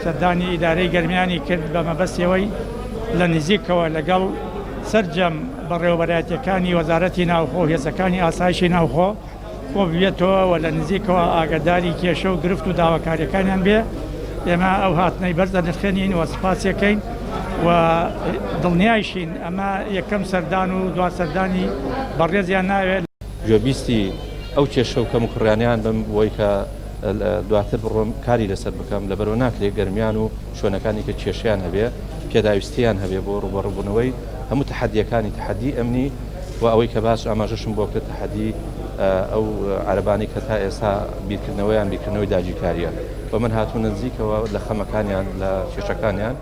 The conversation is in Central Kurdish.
سەردانی ئیدارەی گەرمیانی کرد بە مەبەستیەوەی لە نزیکەوە لەگەڵ سەرجەم بەڕێوەبەرایەتیەکانی وەزارەتی ناوخۆ هێزەکانی ئاسایشی ناوخۆ خۆ ببێتەوە و لە نزیکەوە ئاگاداری کێشە و گرفت و داواکاریەکانیان بێ. ئێمە ئەو هاتنەی بەرز دەنرخێنین و سپاسیەکەین و دڵنیایشین ئەمە یەکەم سەردان و دوا سەردانی بەڕێزیان ناوێت. گوێبیستی ئەو کێشە و کەم و کڕیانیان بم بۆی کە دواتر بڕۆم کاری لەسەر بکەم لەبەرەوە ناکرێت گەرمیان و شوێنەکانی کە کێشیان هەبێ پێداویستیان هەبێ بۆ ڕوبەڕووبوونەوەی هەموو تەحەدیەکانی تەحەدی ئەمنی و ئەوەی کە باش ئاماژەشم بۆ کرد تەحەدی ئەو عەرەبانی کە تا ئێستا بیرکردنەوەیان بیرکردنەوەی داگیرکاریە و من هاتوو نزیکەوە لە خەمەکانیان لە کێشەکانیان